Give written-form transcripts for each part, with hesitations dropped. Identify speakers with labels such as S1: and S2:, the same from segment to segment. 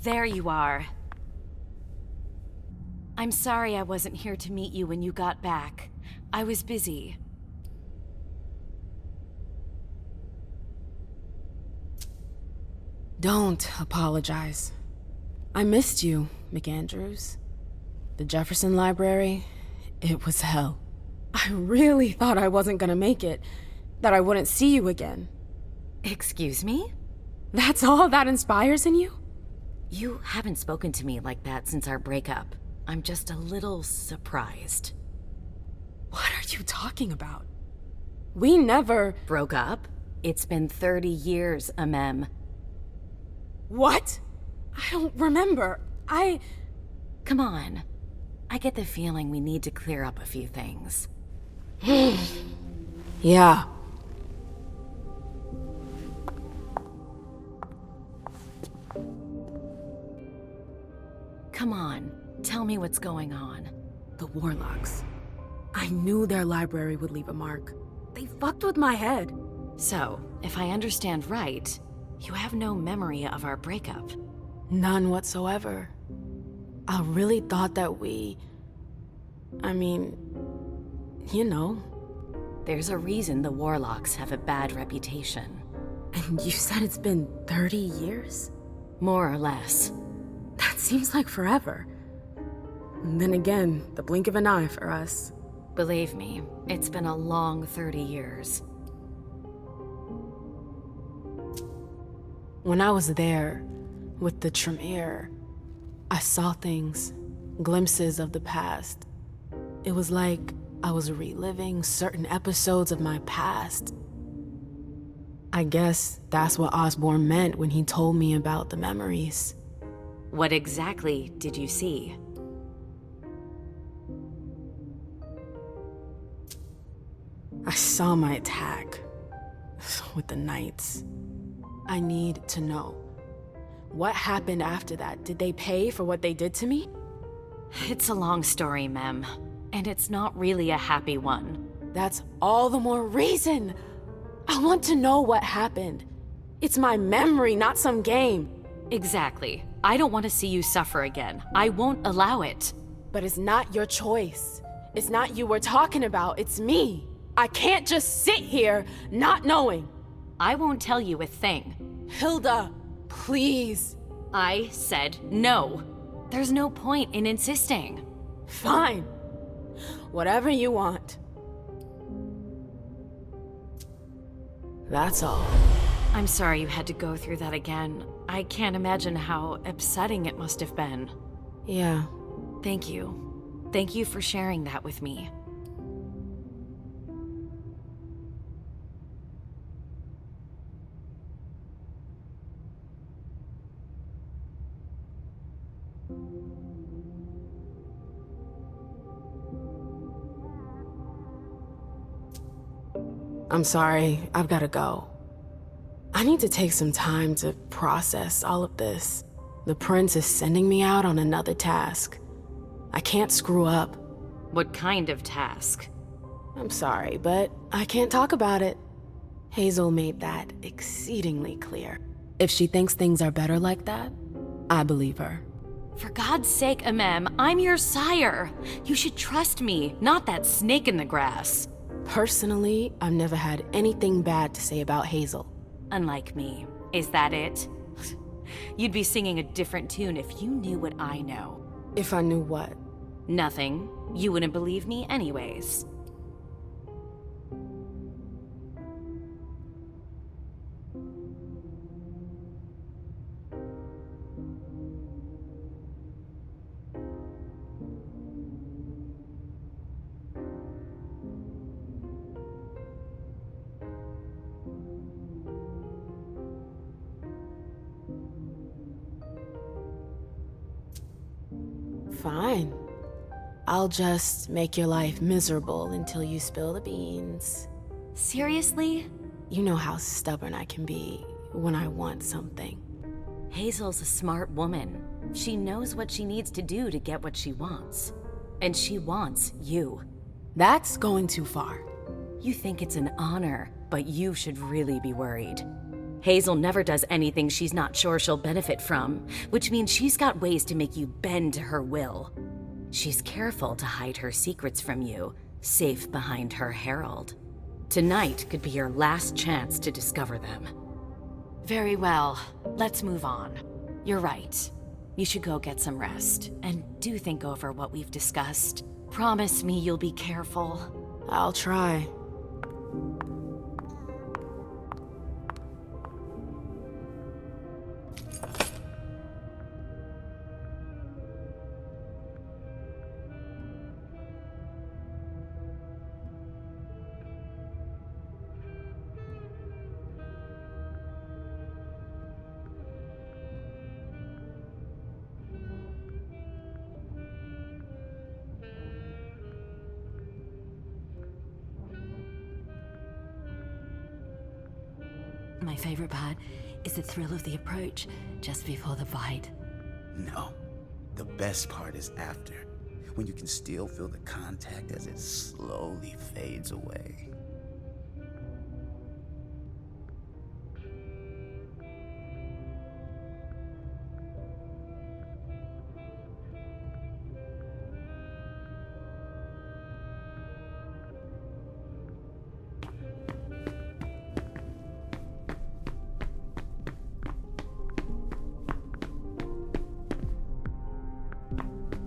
S1: There you are. I'm sorry I wasn't here to meet you when you got back. I was busy.
S2: Don't apologize. I missed you, McAndrews. The Jefferson Library, it was hell. I really thought I wasn't gonna make it, that I wouldn't see you again.
S1: Excuse me?
S2: That's all that inspires in you?
S1: You haven't spoken to me like that since our breakup. I'm just a little surprised.
S2: What are you talking about? We never...
S1: Broke up? It's been 30 years, Amem.
S2: What? I don't remember.
S1: Come on. I get the feeling we need to clear up a few things.
S2: Yeah.
S1: Come on, tell me what's going on.
S2: The Warlocks. I knew their library would leave a mark. They fucked with my head.
S1: So, if I understand right, you have no memory of our breakup.
S2: None whatsoever. I really thought that you know.
S1: There's a reason the Warlocks have a bad reputation.
S2: And you said it's been 30 years?
S1: More or less.
S2: That seems like forever. And then again, the blink of an eye for us.
S1: Believe me, it's been a long 30 years.
S2: When I was there, with the Tremere, I saw things, glimpses of the past. It was like I was reliving certain episodes of my past. I guess that's what Osborne meant when he told me about the memories.
S1: What exactly did you see?
S2: I saw my attack with the Knights. I need to know. What happened after that? Did they pay for what they did to me?
S1: It's a long story, Mem. And it's not really a happy one.
S2: That's all the more reason. I want to know what happened. It's my memory, not some game.
S1: Exactly. I don't want to see you suffer again. I won't allow it.
S2: But it's not your choice. It's not you we're talking about, it's me. I can't just sit here not knowing.
S1: I won't tell you a thing.
S2: Hilda, please.
S1: I said no. There's no point in insisting.
S2: Fine. Whatever you want. That's all.
S1: I'm sorry you had to go through that again. I can't imagine how upsetting it must have been.
S2: Yeah.
S1: Thank you. Thank you for sharing that with me.
S2: I'm sorry, I've gotta go. I need to take some time to process all of this. The prince is sending me out on another task. I can't screw up.
S1: What kind of task?
S2: I'm sorry, but I can't talk about it. Hazel made that exceedingly clear. If she thinks things are better like that, I believe her.
S1: For God's sake, Amem, I'm your sire. You should trust me, not that snake in the grass.
S2: Personally, I've never had anything bad to say about Hazel.
S1: Unlike me. Is that it? You'd be singing a different tune if you knew what I know.
S2: If I knew what?
S1: Nothing. You wouldn't believe me anyways.
S2: Fine. I'll just make your life miserable until you spill the beans.
S1: Seriously?
S2: You know how stubborn I can be when I want something.
S1: Hazel's a smart woman. She knows what she needs to do to get what she wants. And she wants you.
S2: That's going too far.
S1: You think it's an honor, but you should really be worried. Hazel never does anything she's not sure she'll benefit from, which means she's got ways to make you bend to her will. She's careful to hide her secrets from you, safe behind her herald. Tonight could be your last chance to discover them. Very well, let's move on. You're right. You should go get some rest, and do think over what we've discussed. Promise me you'll be careful.
S2: I'll try.
S1: My favorite part is the thrill of the approach just before the bite.
S3: No, the best part is after, when you can still feel the contact as it slowly fades away.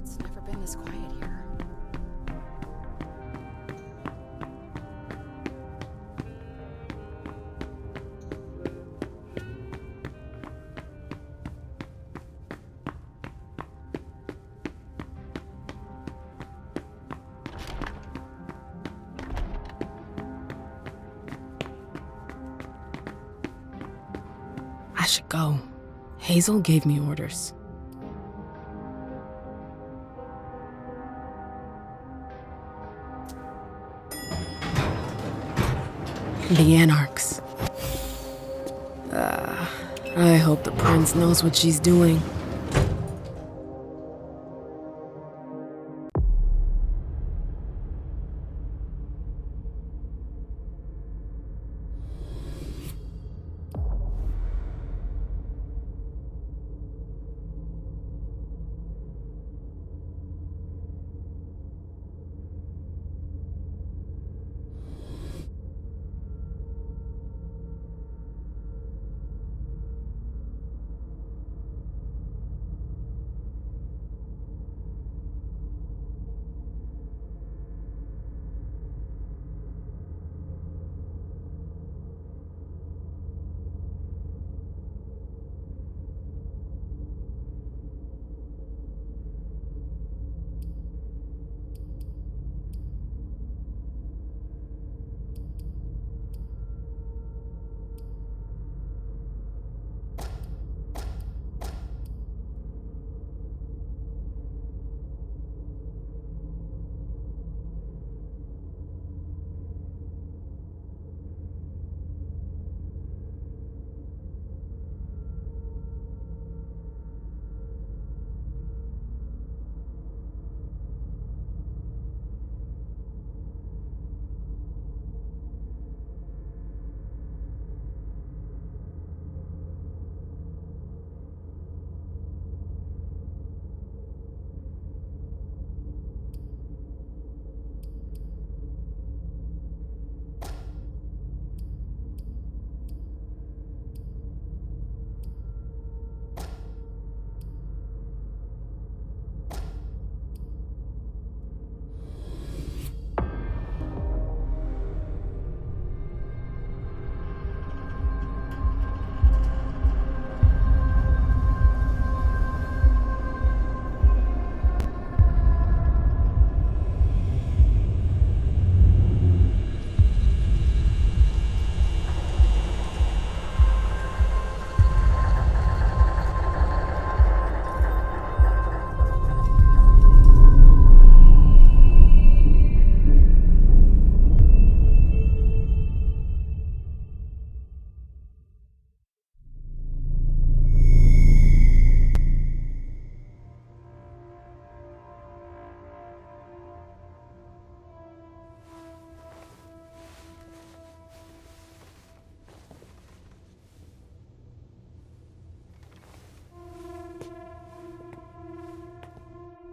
S1: It's never been this quiet here.
S2: I should go. Hazel gave me orders. The Anarchs. I hope the prince knows what she's doing.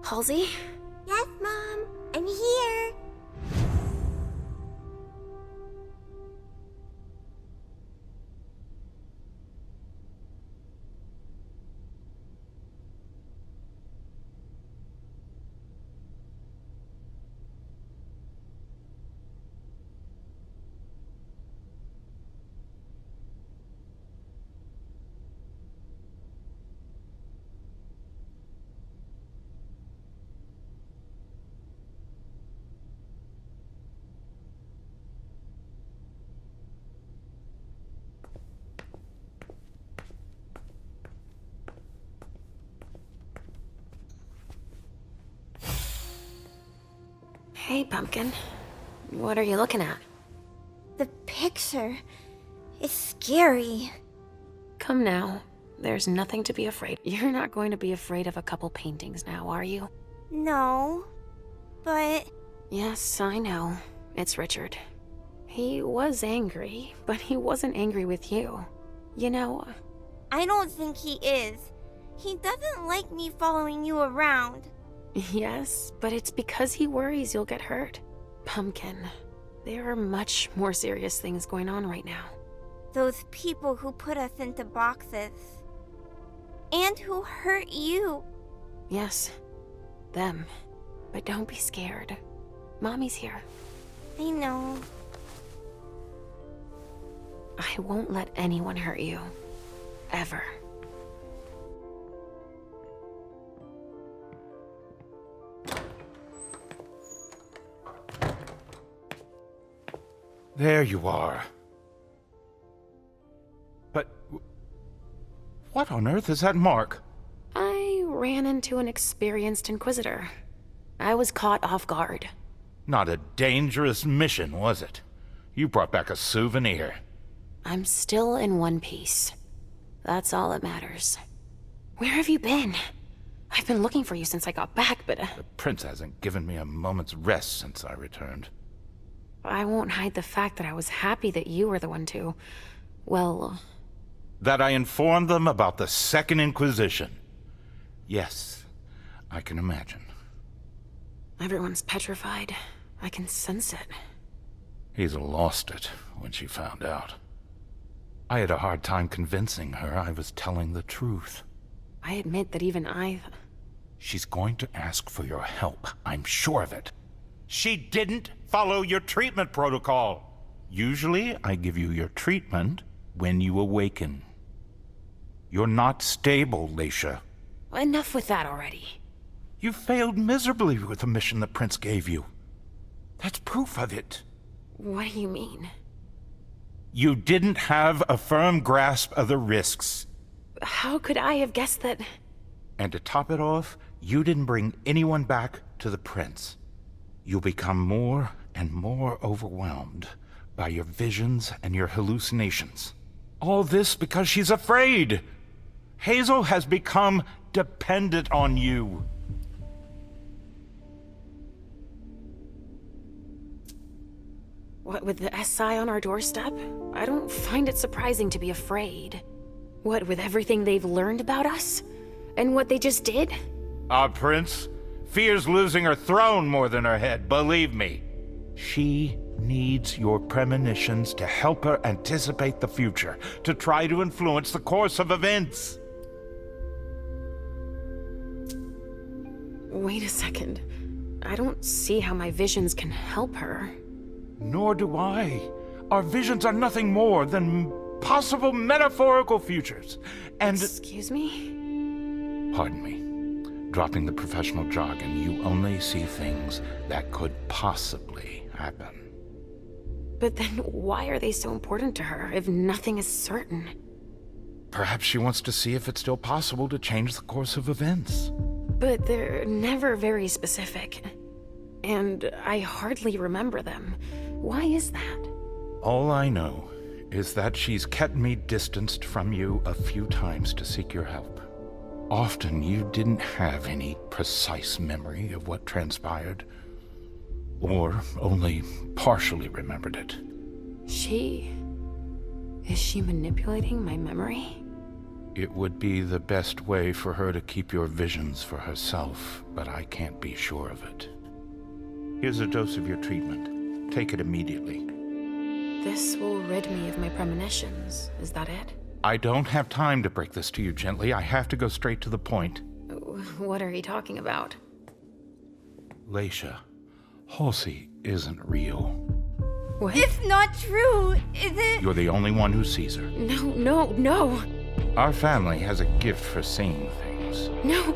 S4: Halsey?
S5: Yes, Mom. I'm here.
S4: Hey, Pumpkin. What are you looking at?
S5: The picture is scary.
S4: Come now. There's nothing to be afraid. You're not going to be afraid of a couple paintings now, are you?
S5: No, but
S4: Yes, I know. It's Richard. He was angry, but he wasn't angry with you. You know,
S5: I don't think he is. He doesn't like me following you around.
S4: yes, but it's because he worries you'll get hurt. Pumpkin, there are much more serious things going on right now.
S5: Those people who put us into boxes. And who hurt you.
S4: Yes, them. But don't be scared. Mommy's here.
S5: I know.
S4: I won't let anyone hurt you. Ever.
S6: There you are. But what on earth is that mark?
S4: I ran into an experienced inquisitor. I was caught off guard.
S6: Not a dangerous mission, was it? You brought back a souvenir.
S4: I'm still in one piece. That's all that matters. Where have you been? I've been looking for you since I got back, but
S6: The prince hasn't given me a moment's rest since I returned.
S4: I won't hide the fact that I was happy that you were the one to, well,
S6: That I informed them about the Second Inquisition. Yes, I can imagine.
S4: everyone's petrified. I can sense it.
S6: Hazel lost it when she found out. I had a hard time convincing her I was telling the truth.
S4: I admit that even I...
S6: She's going to ask for your help, I'm sure of it. She didn't follow your treatment protocol. Usually, I give you your treatment when you awaken. You're not stable, Leisha.
S4: Enough with that already.
S6: You failed miserably with the mission the prince gave you. That's proof of it.
S4: What do you mean?
S6: You didn't have a firm grasp of the risks.
S4: How could I have guessed that...
S6: And to top it off, you didn't bring anyone back to the prince. You'll become more and more overwhelmed by your visions and your hallucinations. All this because she's afraid. Hazel has become dependent on you.
S4: What, with the SI on our doorstep? I don't find it surprising to be afraid. What, with everything they've learned about us? And what they just did?
S6: Our prince fears losing her throne more than her head, believe me. She needs your premonitions to help her anticipate the future, to try to influence the course of events.
S4: Wait a second. I don't see how my visions can help her.
S6: Nor do I. Our visions are nothing more than possible metaphorical futures. And...
S4: Excuse me?
S6: Pardon me. Dropping the professional jargon, you only see things that could possibly happen.
S4: But then why are they so important to her if nothing is certain?
S6: Perhaps she wants to see if it's still possible to change the course of events.
S4: But they're never very specific. And I hardly remember them. Why is that?
S6: All I know is that she's kept me distanced from you a few times to seek your help. Often you didn't have any precise memory of what transpired, or only partially remembered it.
S4: Is she manipulating my memory?
S6: It would be the best way for her to keep your visions for herself, but I can't be sure of it. Here's a dose of your treatment. Take it immediately.
S4: This will rid me of my premonitions. Is that it?
S6: I don't have time to break this to you gently. I have to go straight to the point.
S4: What are you talking about?
S6: Leisha, Halsey isn't real.
S4: What?
S5: It's not true, is it?
S6: You're the only one who sees her.
S4: No.
S6: Our family has a gift for seeing things.
S4: No.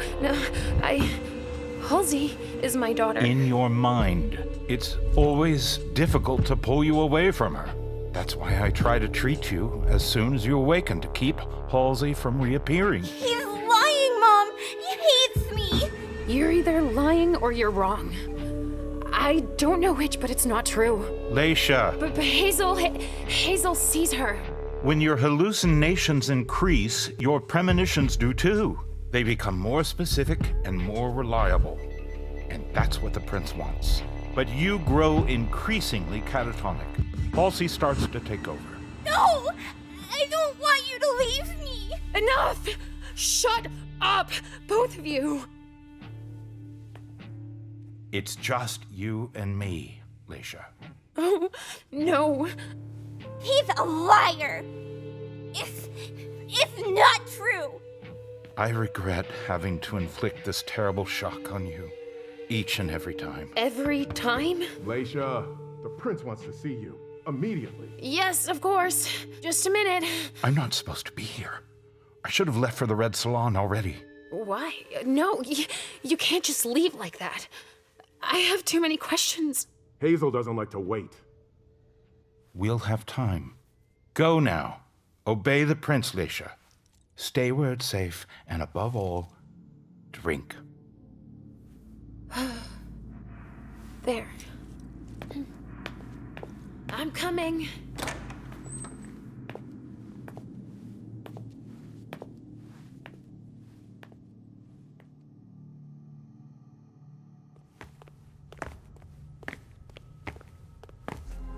S4: Halsey is my daughter.
S6: In your mind. It's always difficult to pull you away from her. That's why I try to treat you as soon as you awaken to keep Halsey from reappearing.
S5: He's lying, Mom! He hates me!
S4: You're either lying or you're wrong. I don't know which, but it's not true.
S6: Leisha,
S4: But Hazel sees her.
S6: when your hallucinations increase, your premonitions do too. They become more specific and more reliable. And that's what the prince wants. But you grow increasingly catatonic. Halsey starts to take over.
S5: No! I don't want you to leave me!
S4: Enough! Shut up, both of you.
S6: It's just you and me, Leisha.
S4: Oh, no.
S5: He's a liar! It's not true!
S6: I regret having to inflict this terrible shock on you, each and every time.
S4: Every time?
S7: Leisha, the prince wants to see you. Immediately.
S4: Yes, of course. Just a minute.
S6: I'm not supposed to be here. I should have left for the Red Salon already.
S4: Why? No, you can't just leave like that. I have too many questions.
S7: Hazel doesn't like to wait.
S6: We'll have time. Go now. Obey the prince, Leisha. Stay where it's safe, and above all, drink.
S4: There. I'm coming.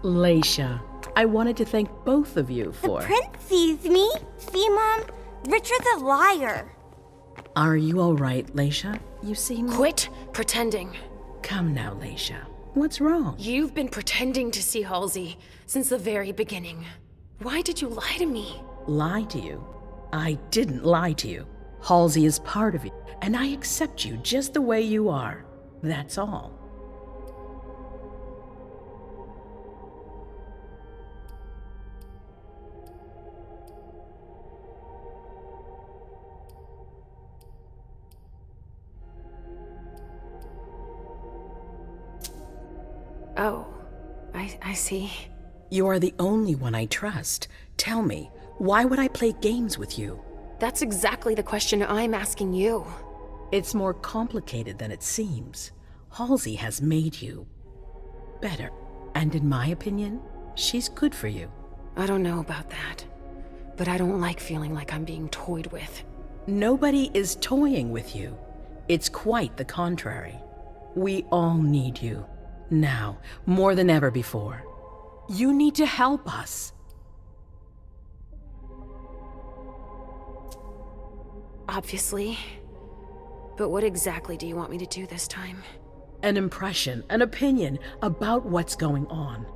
S8: Leisha, I wanted to thank both of you for...
S5: The prince sees me. See, Mom? Richard's a liar.
S8: Are you all right, Leisha? You seem...
S4: Quit pretending.
S8: Come now, Leisha. What's wrong?
S4: You've been pretending to see Halsey since the very beginning. Why did you lie to me?
S8: Lie to you? I didn't lie to you. Halsey is part of you, and I accept you just the way you are. That's all.
S4: Oh, I see.
S8: You are the only one I trust. Tell me, why would I play games with you?
S4: That's exactly the question I'm asking you.
S8: It's more complicated than it seems. Halsey has made you better. And in my opinion, she's good for you.
S4: I don't know about that, but I don't like feeling like I'm being toyed with.
S8: Nobody is toying with you. It's quite the contrary. We all need you. Now, more than ever before. You need to help us.
S4: Obviously. But what exactly do you want me to do this time?
S8: An impression, an opinion about what's going on.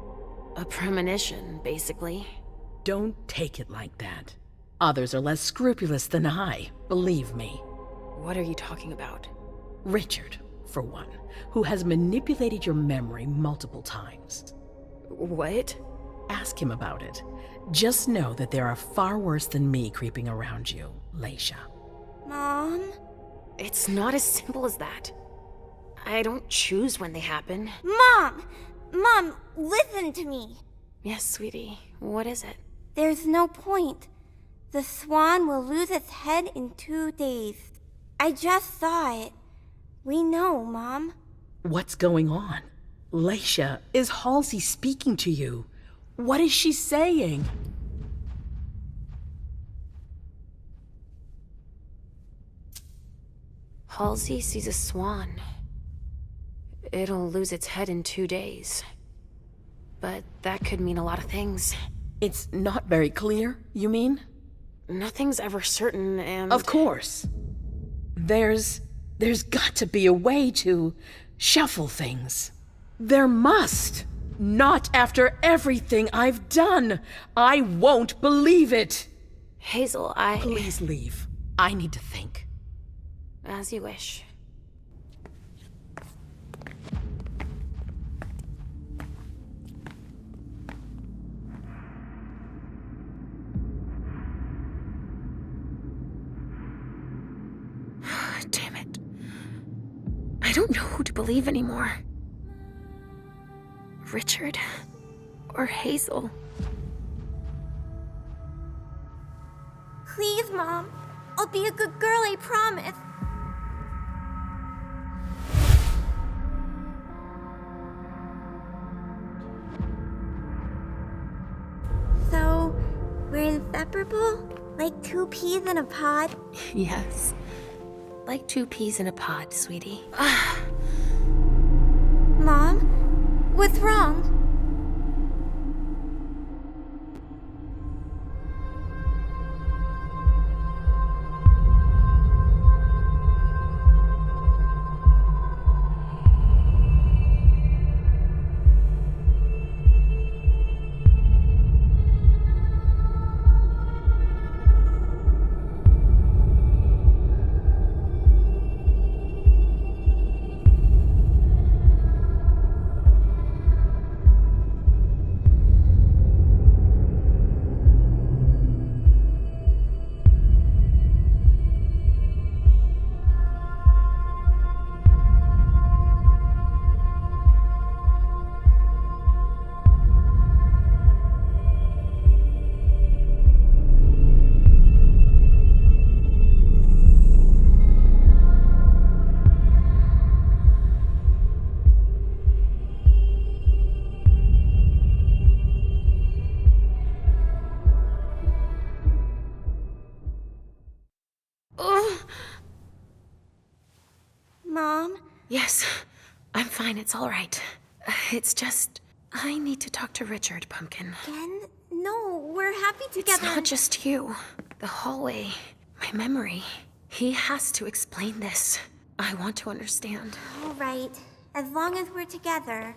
S4: A premonition, basically.
S8: Don't take it like that. Others are less scrupulous than I, believe me.
S4: What are you talking about?
S8: Richard, for one, who has manipulated your memory multiple times.
S4: What?
S8: Ask him about it. Just know that there are far worse than me creeping around you, Leisha.
S5: Mom?
S4: It's not as simple as that. I don't choose when they happen.
S5: Mom! Mom, listen to me.
S4: Yes, sweetie. What is it?
S5: There's no point. The swan will lose its head in 2 days. I just saw it. We know, Mom.
S8: What's going on? Leisha, is Halsey speaking to you? What is she saying?
S4: Halsey sees a swan. It'll lose its head in 2 days. But that could mean a lot of things.
S8: It's not very clear, you mean?
S4: nothing's ever certain, and...
S8: Of course. There's got to be a way to shuffle things. There must. Not after everything I've done. I won't believe it.
S4: Hazel,
S8: Please leave. I need to think.
S4: As you wish. Damn it. I don't know who to believe anymore. Richard or Hazel.
S5: Please, Mom. I'll be a good girl, I promise. So, we're inseparable? Like two peas in a pod?
S4: Yes. Like two peas in a pod, sweetie.
S5: Mom? What's wrong? Mom?
S4: Yes, I'm fine. It's all right. It's just, I need to talk to Richard, Pumpkin.
S5: Again? No, we're happy together.
S4: It's not just you. The hallway, my memory. He has to explain this. I want to understand.
S5: All right, as long as we're together.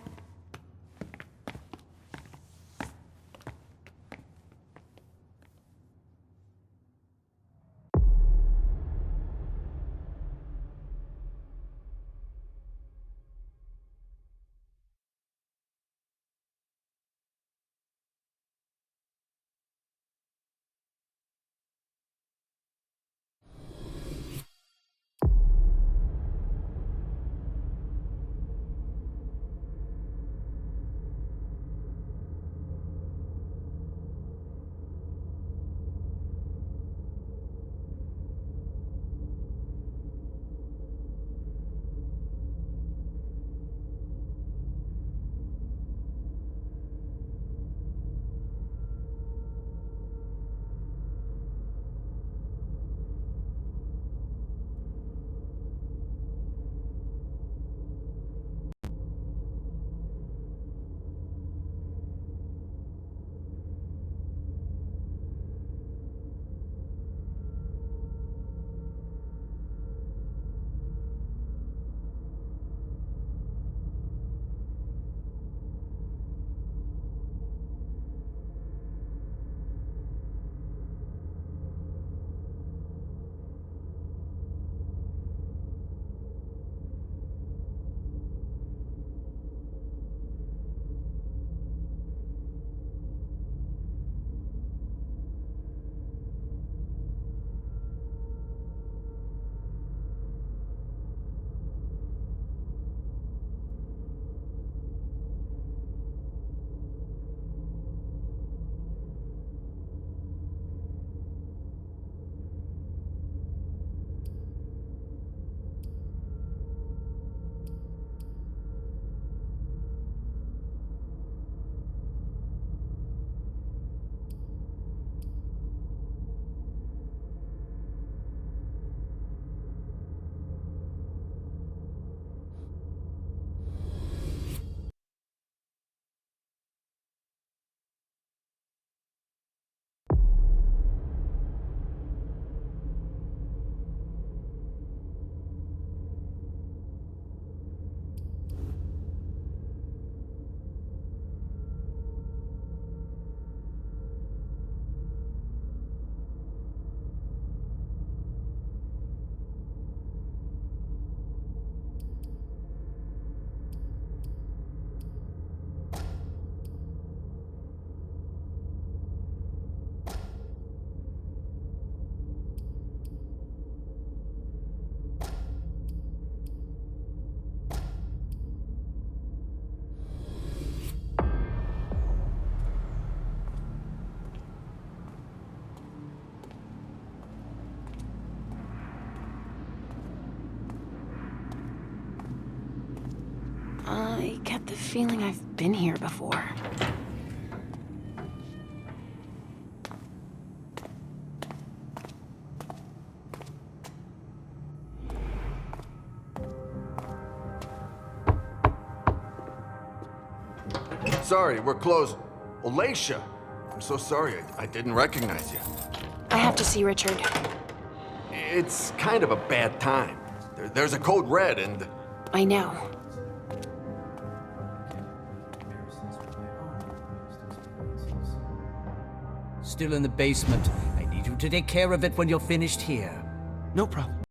S4: I get the feeling I've been here before.
S9: Sorry, we're closed. Alacia! I'm so sorry, I didn't recognize you.
S4: I have to see Richard.
S9: It's kind of a bad time. There's a code red and...
S4: I know.
S10: Still in the basement. I need you to take care of it when you're finished here.
S3: No problem.